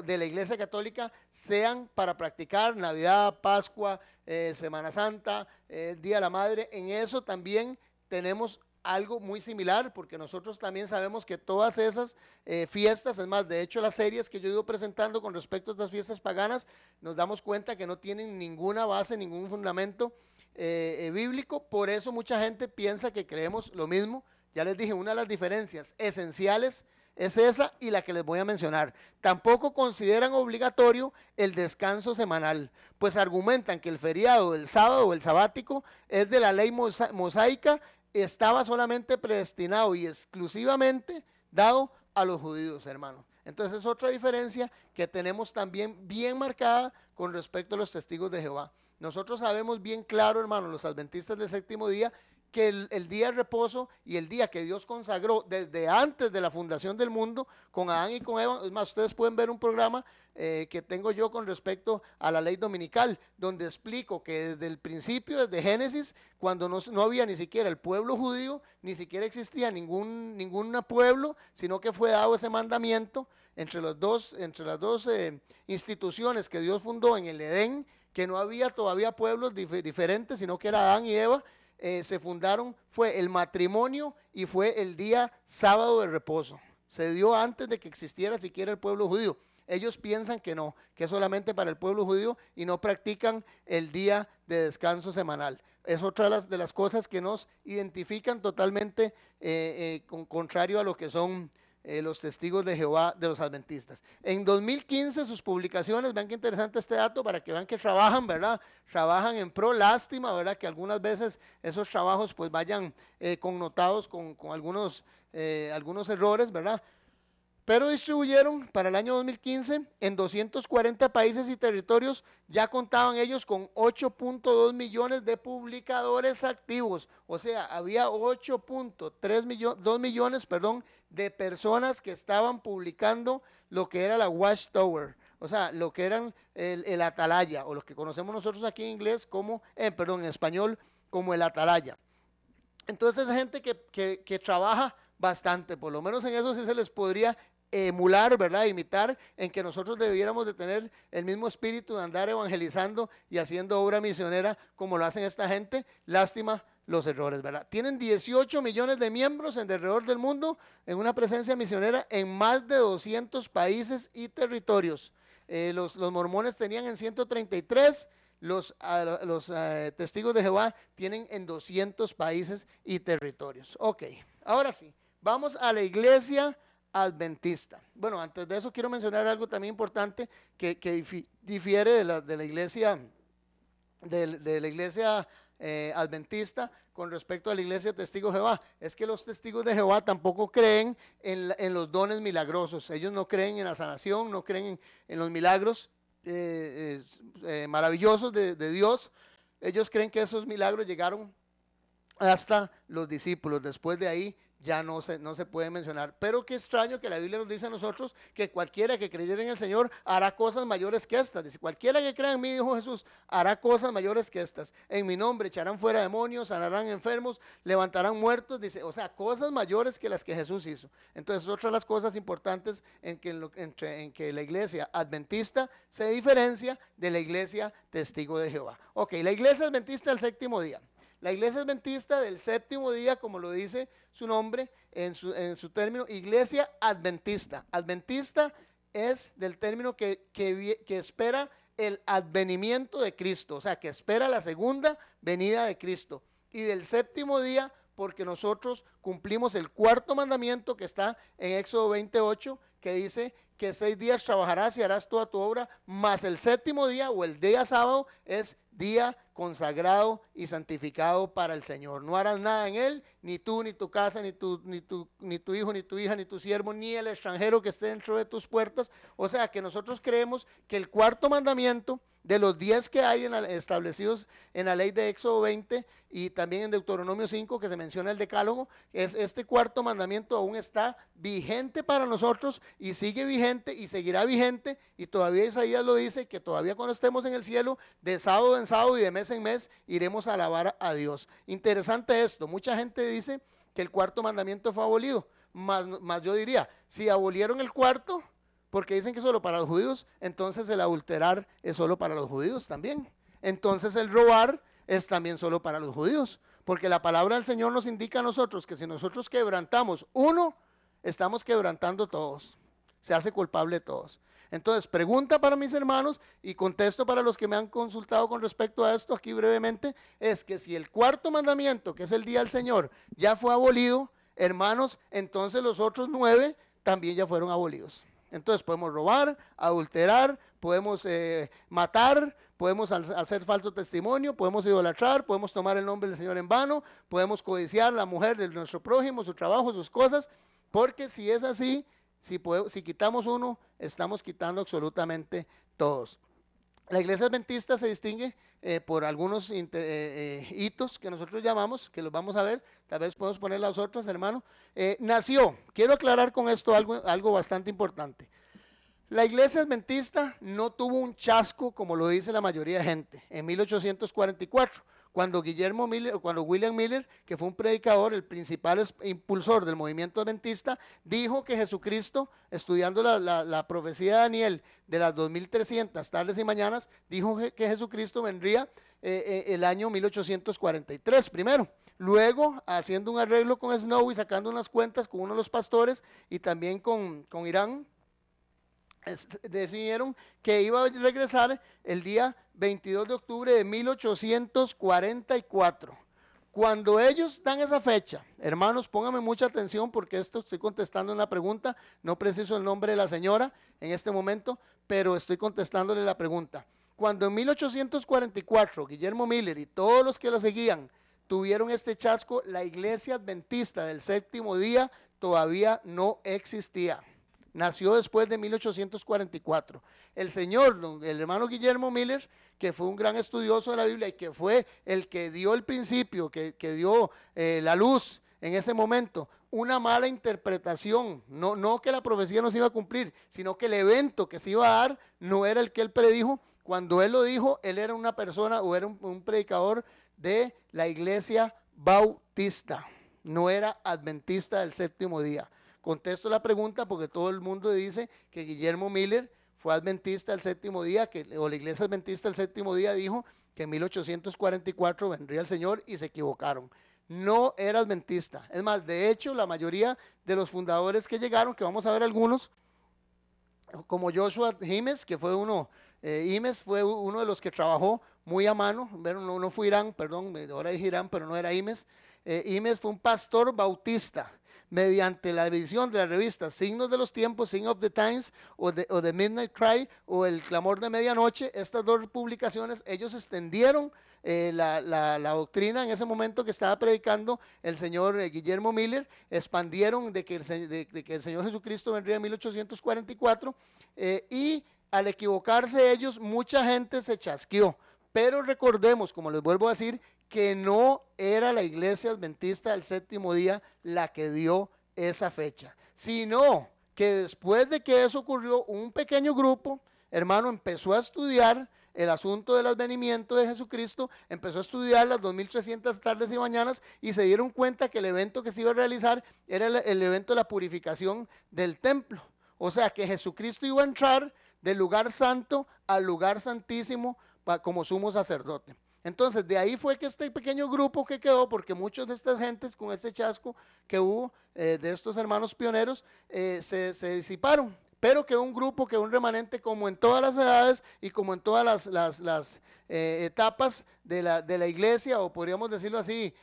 de la Iglesia Católica sean para practicar Navidad, Pascua, Semana Santa, Día de la Madre. En eso también tenemos algo muy similar, porque nosotros también sabemos que todas esas fiestas, es más, de hecho las series que yo he ido presentando con respecto a estas fiestas paganas, nos damos cuenta que no tienen ninguna base, ningún fundamento bíblico. Por eso mucha gente piensa que creemos lo mismo. Ya les dije, una de las diferencias esenciales es esa y la que les voy a mencionar. Tampoco consideran obligatorio el descanso semanal, pues argumentan que el feriado del sábado o el sabático es de la ley mosaica, estaba solamente predestinado y exclusivamente dado a los judíos, hermano. Entonces es otra diferencia que tenemos también bien marcada con respecto a los testigos de Jehová. Nosotros sabemos bien claro, hermano, los adventistas del séptimo día, que el día de reposo y el día que Dios consagró desde antes de la fundación del mundo con Adán y con Eva. Es más, ustedes pueden ver un programa que tengo yo con respecto a la ley dominical, donde explico que desde el principio, desde Génesis, cuando no había ni siquiera el pueblo judío, ni siquiera existía ningún pueblo, sino que fue dado ese mandamiento entre las dos instituciones que Dios fundó en el Edén, que no había todavía pueblos diferentes, sino que era Adán y Eva. Se fundaron, fue el matrimonio y fue el día sábado de reposo. Se dio antes de que existiera siquiera el pueblo judío. Ellos piensan que no, que es solamente para el pueblo judío y no practican el día de descanso semanal. Es otra de las cosas que nos identifican totalmente contrario a lo que son los testigos de Jehová de los adventistas. En 2015 sus publicaciones, vean qué interesante este dato para que vean que trabajan, ¿verdad? Trabajan en pro, lástima, ¿verdad? Que algunas veces esos trabajos pues vayan connotados con algunos errores, ¿verdad? Pero distribuyeron para el año 2015 en 240 países y territorios. Ya contaban ellos con 8.2 millones de publicadores activos. O sea, había 8.2 millones, de personas que estaban publicando lo que era la Watchtower. O sea, lo que eran el atalaya, o lo que conocemos nosotros aquí en inglés como, en español, como el atalaya. Entonces, gente que trabaja bastante, por lo menos en eso sí se les podría emular, ¿verdad? Imitar, en que nosotros debiéramos de tener el mismo espíritu de andar evangelizando y haciendo obra misionera como lo hacen esta gente. Lástima los errores, ¿verdad? Tienen 18 millones de miembros en alrededor del mundo, en una presencia misionera en más de 200 países y territorios. Los mormones tenían en 133, los testigos de Jehová tienen en 200 países y territorios. Ok, ahora sí, vamos a la iglesia adventista. Bueno, antes de eso quiero mencionar algo también importante que difiere de la iglesia adventista con respecto a la iglesia Testigos de Jehová. Es que los testigos de Jehová tampoco creen en los dones milagrosos. Ellos no creen en la sanación, no creen en los milagros maravillosos de Dios. Ellos creen que esos milagros llegaron hasta los discípulos. Después de ahí ya no se puede mencionar. Pero qué extraño que la Biblia nos dice a nosotros que cualquiera que creyera en el Señor hará cosas mayores que estas. Dice, cualquiera que crea en mí, dijo Jesús, hará cosas mayores que estas. En mi nombre echarán fuera demonios, sanarán enfermos, levantarán muertos. Dice, o sea, cosas mayores que las que Jesús hizo. Entonces, otra de las cosas importantes en que la iglesia adventista se diferencia de la iglesia testigo de Jehová. Ok, la iglesia adventista del séptimo día. La iglesia adventista del séptimo día, como lo dice su nombre en su término, iglesia adventista. Adventista es del término que espera el advenimiento de Cristo, o sea, que espera la segunda venida de Cristo. Y del séptimo día, porque nosotros cumplimos el cuarto mandamiento que está en Éxodo 28, que dice que 6 días trabajarás y harás toda tu obra, más el séptimo día o el día sábado es día consagrado y santificado para el Señor. No harás nada en él, ni tú, ni tu casa, ni tu hijo, ni tu hija, ni tu siervo, ni el extranjero que esté dentro de tus puertas. O sea que nosotros creemos que el cuarto mandamiento de los 10 que hay establecidos en la ley de Éxodo 20 y también en Deuteronomio 5 que se menciona el decálogo, este cuarto mandamiento aún está vigente para nosotros y sigue vigente y seguirá vigente, y todavía Isaías lo dice, que todavía cuando estemos en el cielo, de sábado cansado y de mes en mes iremos a alabar a Dios. Interesante esto, mucha gente dice que el cuarto mandamiento fue abolido, más yo diría, si abolieron el cuarto, porque dicen que es solo para los judíos, entonces el adulterar es solo para los judíos también. Entonces el robar es también solo para los judíos, porque la palabra del Señor nos indica a nosotros que si nosotros quebrantamos uno, estamos quebrantando todos, se hace culpable todos. Entonces, pregunta para mis hermanos y contesto para los que me han consultado con respecto a esto aquí brevemente, es que si el cuarto mandamiento, que es el día del Señor, ya fue abolido, hermanos, entonces los otros 9 también ya fueron abolidos. Entonces podemos robar, adulterar, podemos matar, podemos hacer falso testimonio, podemos idolatrar, podemos tomar el nombre del Señor en vano, podemos codiciar a la mujer de nuestro prójimo, su trabajo, sus cosas, porque si es así, si quitamos uno, estamos quitando absolutamente todos. La iglesia adventista se distingue por algunos hitos que nosotros llamamos, que los vamos a ver, tal vez podemos poner las otras, hermano. Nació, quiero aclarar con esto algo bastante importante. La iglesia adventista no tuvo un chasco como lo dice la mayoría de gente en 1844, cuando William Miller, que fue un predicador, el principal impulsor del movimiento adventista, dijo que Jesucristo, estudiando la profecía de Daniel de las 2300 tardes y mañanas, dijo que Jesucristo vendría el año 1843 primero. Luego, haciendo un arreglo con Snow y sacando unas cuentas con uno de los pastores y también con Irán, definieron que iba a regresar el día 22 de octubre de 1844. Cuando ellos dan esa fecha, hermanos, pónganme mucha atención porque esto estoy contestando una pregunta, no preciso el nombre de la señora en este momento, pero estoy contestándole la pregunta. Cuando en 1844 Guillermo Miller y todos los que lo seguían tuvieron este chasco, la iglesia adventista del séptimo día todavía no existía. Nació después de 1844. El señor, el hermano Guillermo Miller, que fue un gran estudioso de la Biblia y que fue el que dio el principio, que dio la luz en ese momento, una mala interpretación, no que la profecía no se iba a cumplir, sino que el evento que se iba a dar no era el que él predijo. Cuando él lo dijo, él era una persona o era un predicador de la iglesia bautista, no era adventista del séptimo día. Contesto la pregunta porque todo el mundo dice que Guillermo Miller fue adventista del séptimo día, o la iglesia adventista del séptimo día dijo que en 1844 vendría el Señor y se equivocaron. No era adventista. Es más, de hecho, la mayoría de los fundadores que llegaron, que vamos a ver algunos, como Joshua Himes, que fue Himes fue uno de los que trabajó muy a mano, no fue Irán, perdón, ahora dije Irán, pero no era Himes. Himes fue un pastor bautista. Mediante la edición de la revista Signos de los Tiempos, Sign of the Times, o The Midnight Cry, o El Clamor de Medianoche, estas dos publicaciones, ellos extendieron la doctrina en ese momento que estaba predicando el señor Guillermo Miller, expandieron de que el Señor Jesucristo vendría en 1844, y al equivocarse ellos, mucha gente se chasqueó. Pero recordemos, como les vuelvo a decir, que no era la iglesia adventista del séptimo día la que dio esa fecha, sino que después de que eso ocurrió, un pequeño grupo, hermano, empezó a estudiar el asunto del advenimiento de Jesucristo, empezó a estudiar las 2300 tardes y mañanas y se dieron cuenta que el evento que se iba a realizar era el evento de la purificación del templo. O sea, que Jesucristo iba a entrar del lugar santo al lugar santísimo como sumo sacerdote. Entonces, de ahí fue que este pequeño grupo que quedó, porque muchos de estas gentes con este chasco que hubo, de estos hermanos pioneros, se disiparon, pero quedó un grupo, quedó un remanente como en todas las edades y como en todas las etapas de la iglesia, o podríamos decirlo así,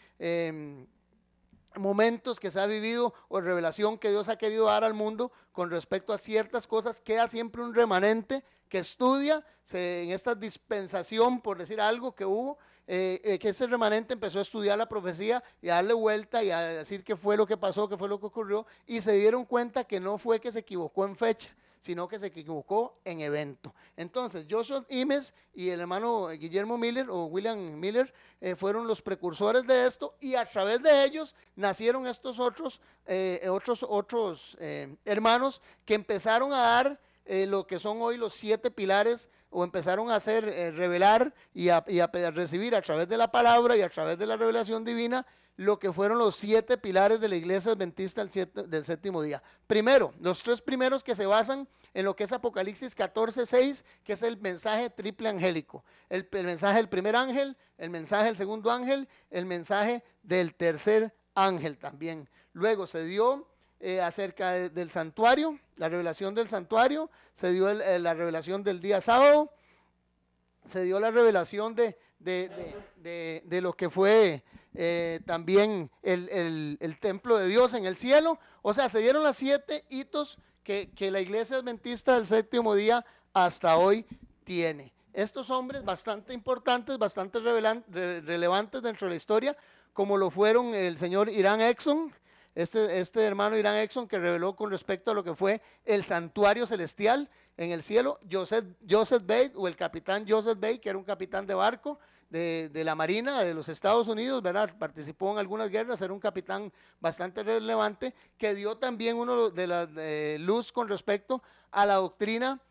momentos que se ha vivido o revelación que Dios ha querido dar al mundo con respecto a ciertas cosas, queda siempre un remanente que estudia en esta dispensación, por decir algo que hubo, que ese remanente empezó a estudiar la profecía y a darle vuelta y a decir qué fue lo que pasó, qué fue lo que ocurrió, y se dieron cuenta que no fue que se equivocó en fecha, sino que se equivocó en evento. Entonces, Joshua Himes y el hermano Guillermo Miller o William Miller fueron los precursores de esto, y a través de ellos nacieron estos otros hermanos que empezaron a dar lo que son hoy los 7 pilares o empezaron a hacer, revelar y a recibir a través de la palabra y a través de la revelación divina lo que fueron los 7 pilares de la iglesia adventista del séptimo día. Primero, los 3 primeros que se basan en lo que es Apocalipsis 14:6, que es el mensaje triple angélico. El mensaje del primer ángel, el mensaje del segundo ángel, el mensaje del tercer ángel también. Luego se dio acerca del santuario, la revelación del santuario, se dio la revelación del día sábado, se dio la revelación de lo que fue también el templo de Dios en el cielo. O sea, se dieron las 7 hitos que la iglesia adventista del séptimo día hasta hoy tiene. Estos hombres bastante importantes, bastante relevantes dentro de la historia, como lo fueron el señor Irán Exon, este hermano Irán Exon, que reveló con respecto a lo que fue el santuario celestial en el cielo. Joseph Bate, o el capitán Joseph Bate, que era un capitán de barco de la Marina de los Estados Unidos, ¿verdad? Participó en algunas guerras, era un capitán bastante relevante, que dio también uno de la luz con respecto a la doctrina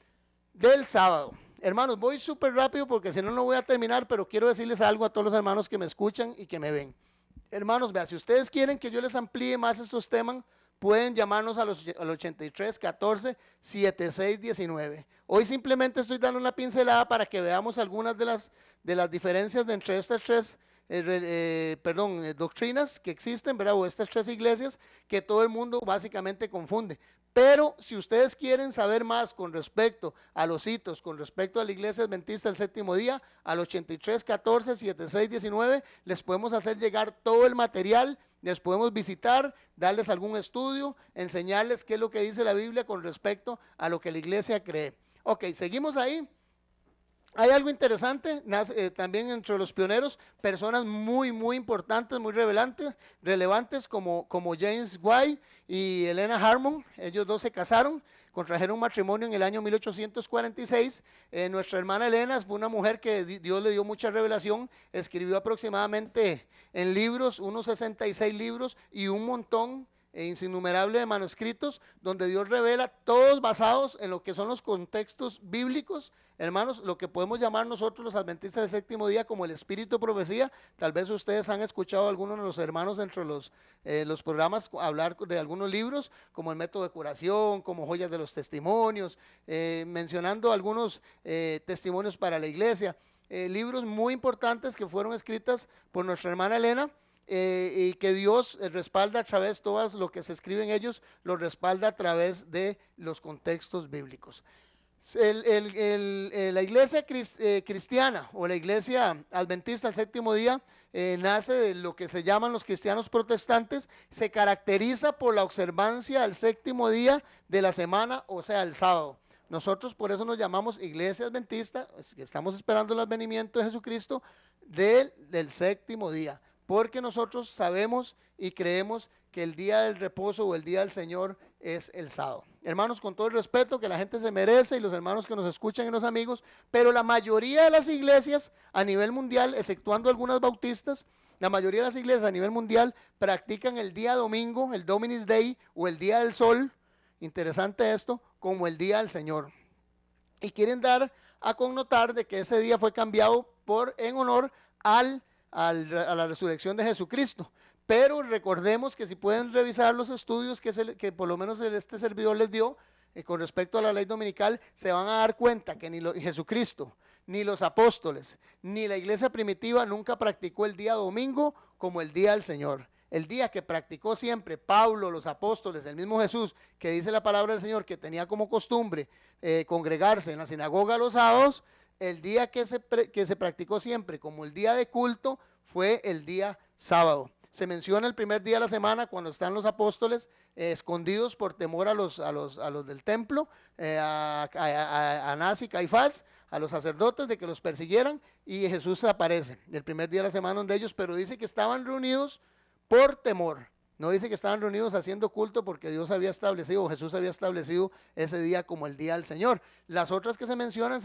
del sábado. Hermanos, voy súper rápido porque si no, no voy a terminar, pero quiero decirles algo a todos los hermanos que me escuchan y que me ven. Hermanos, vea, si ustedes quieren que yo les amplíe más estos temas, pueden llamarnos al 83 14 76 19. Hoy simplemente estoy dando una pincelada para que veamos algunas de las diferencias entre estas 3 doctrinas que existen, ¿verdad? O estas 3 iglesias que todo el mundo básicamente confunde. Pero si ustedes quieren saber más con respecto a los hitos, con respecto a la iglesia adventista del séptimo día, al 83 14 76 19, les podemos hacer llegar todo el material, les podemos visitar, darles algún estudio, enseñarles qué es lo que dice la Biblia con respecto a lo que la iglesia cree. Ok, seguimos ahí. Hay algo interesante, también entre los pioneros, personas muy importantes, muy relevantes como James White y Elena Harmon. Ellos dos se casaron, contrajeron matrimonio en el año 1846. Nuestra hermana Elena fue una mujer que Dios le dio mucha revelación, escribió aproximadamente en libros, unos 66 libros y un montón innumerable de manuscritos donde Dios revela, todos basados en lo que son los contextos bíblicos, hermanos, lo que podemos llamar nosotros los adventistas del séptimo día como el espíritu de profecía. Tal vez ustedes han escuchado a algunos de los hermanos entre los programas hablar de algunos libros, como el método de curación, como joyas de los testimonios, mencionando algunos testimonios para la iglesia, libros muy importantes que fueron escritas por nuestra hermana Elena. Y que Dios respalda a través de todo lo que se escribe en ellos, lo respalda a través de los contextos bíblicos. La iglesia cristiana o la iglesia adventista al séptimo día nace de lo que se llaman los cristianos protestantes, se caracteriza por la observancia del séptimo día de la semana, o sea, el sábado. Nosotros por eso nos llamamos iglesia adventista, que estamos esperando el advenimiento de Jesucristo del séptimo día, porque nosotros sabemos y creemos que el día del reposo o el día del Señor es el sábado. Hermanos, con todo el respeto que la gente se merece y los hermanos que nos escuchan y los amigos, pero la mayoría de las iglesias a nivel mundial, exceptuando algunas bautistas, la mayoría de las iglesias a nivel mundial practican el día domingo, el Dominus Day o el día del sol, interesante esto, como el día del Señor. Y quieren dar a connotar de que ese día fue cambiado en honor a la resurrección de Jesucristo. Pero recordemos que si pueden revisar los estudios que por lo menos este servidor les dio con respecto a la ley dominical, se van a dar cuenta que ni Jesucristo, ni los apóstoles, ni la iglesia primitiva nunca practicó el día domingo como el día del Señor. El día que practicó siempre Pablo, los apóstoles, el mismo Jesús, que dice la palabra del Señor, que tenía como costumbre congregarse en la sinagoga los sábados, el día que se practicó siempre como el día de culto fue el día sábado. Se menciona el primer día de la semana cuando están los apóstoles escondidos por temor a los del templo, a Anás y Caifás, a los sacerdotes de que los persiguieran, y Jesús aparece el primer día de la semana donde ellos, pero dice que estaban reunidos por temor. No dice que estaban reunidos haciendo culto porque Dios había establecido, o Jesús había establecido ese día como el día del Señor. Las otras que se mencionan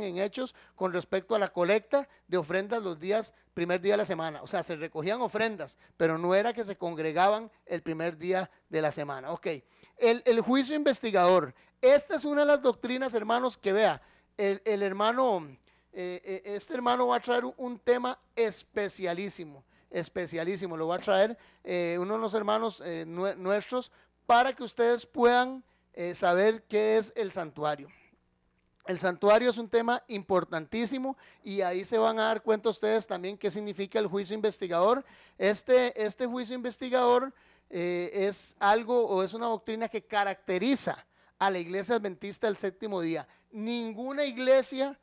en Hechos con respecto a la colecta de ofrendas los primer día de la semana. O sea, se recogían ofrendas, pero no era que se congregaban el primer día de la semana. Ok, el juicio investigador. Esta es una de las doctrinas, hermanos, que vea, el hermano, este hermano va a traer un tema especialísimo, especialísimo. Lo va a traer uno de los hermanos nuestros para que ustedes puedan saber qué es el santuario. El santuario es un tema importantísimo y ahí se van a dar cuenta ustedes también qué significa el juicio investigador. Este juicio investigador es algo o es una doctrina que caracteriza a la iglesia adventista del séptimo día. Ninguna iglesia,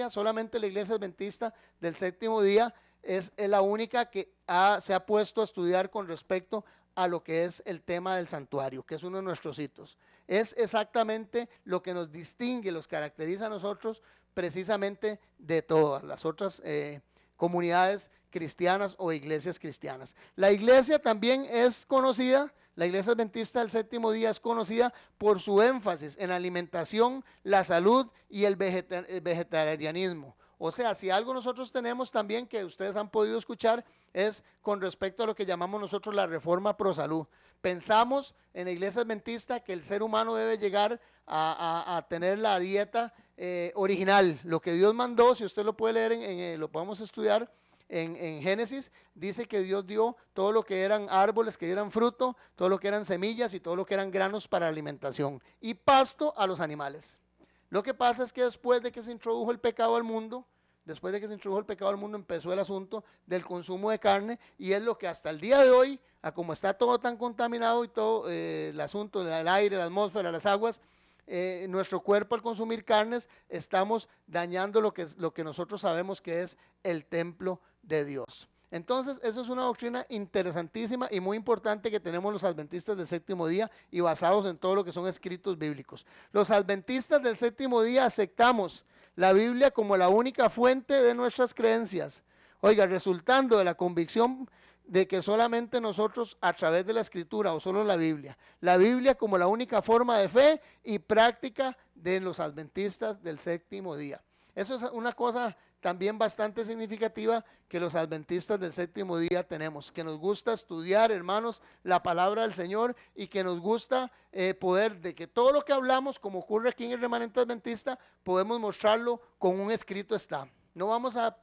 solamente la iglesia adventista del séptimo día es la única que se ha puesto a estudiar con respecto a lo que es el tema del santuario, que es uno de nuestros hitos. Es exactamente lo que nos distingue, los caracteriza a nosotros precisamente de todas las otras comunidades cristianas o iglesias cristianas. La iglesia también es conocida, la iglesia adventista del séptimo día es conocida por su énfasis en la alimentación, la salud y el vegetarianismo. O sea, si algo nosotros tenemos también que ustedes han podido escuchar es con respecto a lo que llamamos nosotros la reforma pro salud. Pensamos en la iglesia adventista que el ser humano debe llegar a tener la dieta original, lo que Dios mandó. Si usted lo puede leer, lo podemos estudiar en Génesis, dice que Dios dio todo lo que eran árboles que dieran fruto, todo lo que eran semillas y todo lo que eran granos para alimentación y pasto a los animales. Lo que pasa es que después de que se introdujo el pecado al mundo, empezó el asunto del consumo de carne y es lo que hasta el día de hoy, como está todo tan contaminado y todo el asunto del aire, la atmósfera, las aguas, nuestro cuerpo al consumir carnes estamos dañando lo que nosotros sabemos que es el templo de Dios. Entonces, eso es una doctrina interesantísima y muy importante que tenemos los adventistas del séptimo día y basados en todo lo que son escritos bíblicos. Los adventistas del séptimo día aceptamos la Biblia como la única fuente de nuestras creencias. Oiga, resultando de la convicción de que solamente nosotros a través de la escritura o solo la Biblia como la única forma de fe y práctica de los adventistas del séptimo día. Eso es una cosa también bastante significativa que los adventistas del séptimo día tenemos, que nos gusta estudiar, hermanos, la palabra del Señor y que nos gusta poder, de que todo lo que hablamos, como ocurre aquí en el remanente adventista, podemos mostrarlo con un escrito está. No vamos a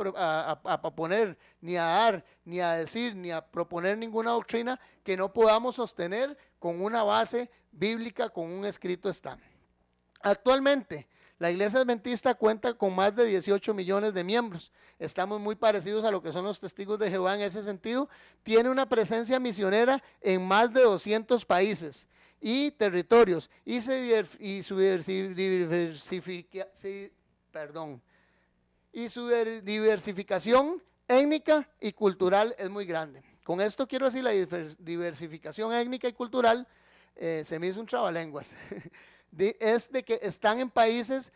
poner, ni a dar, ni a decir, ni a proponer ninguna doctrina que no podamos sostener con una base bíblica, con un escrito está. Actualmente, la iglesia adventista cuenta con más de 18 millones de miembros. Estamos muy parecidos a lo que son los testigos de Jehová en ese sentido. Tiene una presencia misionera en más de 200 países y territorios. Y su diversificación étnica y cultural es muy grande. Con esto quiero decir la diversificación étnica y cultural, se me hizo un trabalenguas. Es de que están en países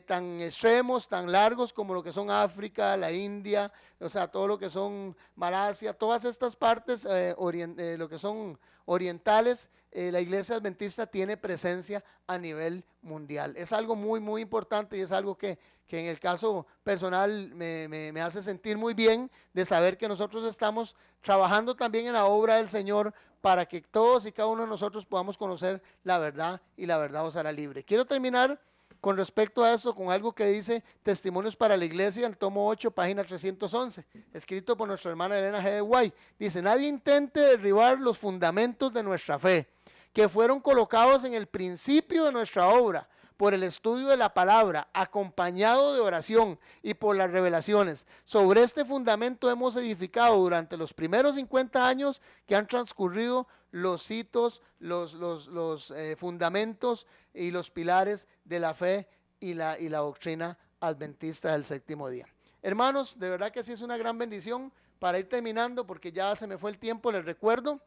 tan extremos, tan largos como lo que son África, la India, o sea, todo lo que son Malasia, todas estas partes, lo que son orientales, la iglesia adventista tiene presencia a nivel mundial. Es algo muy, muy importante y es algo que en el caso personal me hace sentir muy bien de saber que nosotros estamos trabajando también en la obra del Señor para que todos y cada uno de nosotros podamos conocer la verdad y la verdad os hará libre. Quiero terminar con respecto a esto con algo que dice Testimonios para la Iglesia, el tomo 8, página 311, escrito por nuestra hermana Elena G. de White. Dice, nadie intente derribar los fundamentos de nuestra fe, que fueron colocados en el principio de nuestra obra, por el estudio de la palabra, acompañado de oración y por las revelaciones. Sobre este fundamento hemos edificado durante los primeros 50 años que han transcurrido los hitos, los fundamentos y los pilares de la fe y la doctrina adventista del séptimo día. Hermanos, de verdad que sí es una gran bendición. Para ir terminando, porque ya se me fue el tiempo, les recuerdo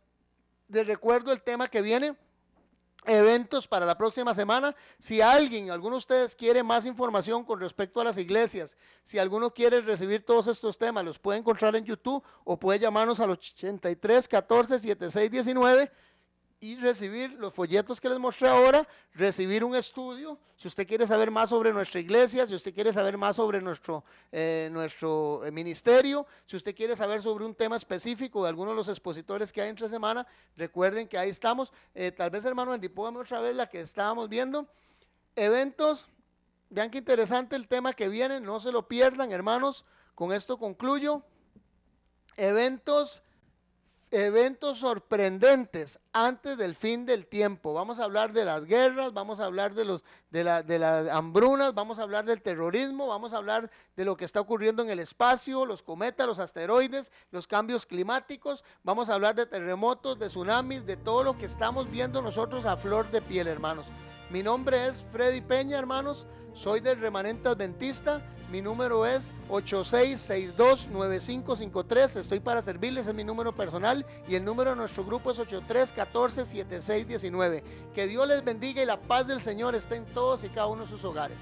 el tema que viene. Eventos para la próxima semana. Si alguno de ustedes quiere más información con respecto a las iglesias, si alguno quiere recibir todos estos temas, los puede encontrar en YouTube o puede llamarnos al 83 14 76 19 y recibir los folletos que les mostré ahora, recibir un estudio. Si usted quiere saber más sobre nuestra iglesia, si usted quiere saber más sobre nuestro ministerio, si usted quiere saber sobre un tema específico de alguno de los expositores que hay entre semana, recuerden que ahí estamos. Tal vez, hermano Andy, póngame otra vez la que estábamos viendo. Eventos Vean qué interesante el tema que viene, no se lo pierdan, hermanos. Con esto concluyo. Eventos sorprendentes antes del fin del tiempo. Vamos a hablar de las guerras, vamos a hablar de las hambrunas, vamos a hablar del terrorismo, vamos a hablar de lo que está ocurriendo en el espacio, los cometas, los asteroides, los cambios climáticos, vamos a hablar de terremotos, de tsunamis, de todo lo que estamos viendo nosotros a flor de piel, hermanos. Mi nombre es Freddy Peña, hermanos, soy del Remanente Adventista. Mi número es 86629553. Estoy para servirles, es mi número personal. Y el número de nuestro grupo es 83147619. Que Dios les bendiga y la paz del Señor esté en todos y cada uno de sus hogares.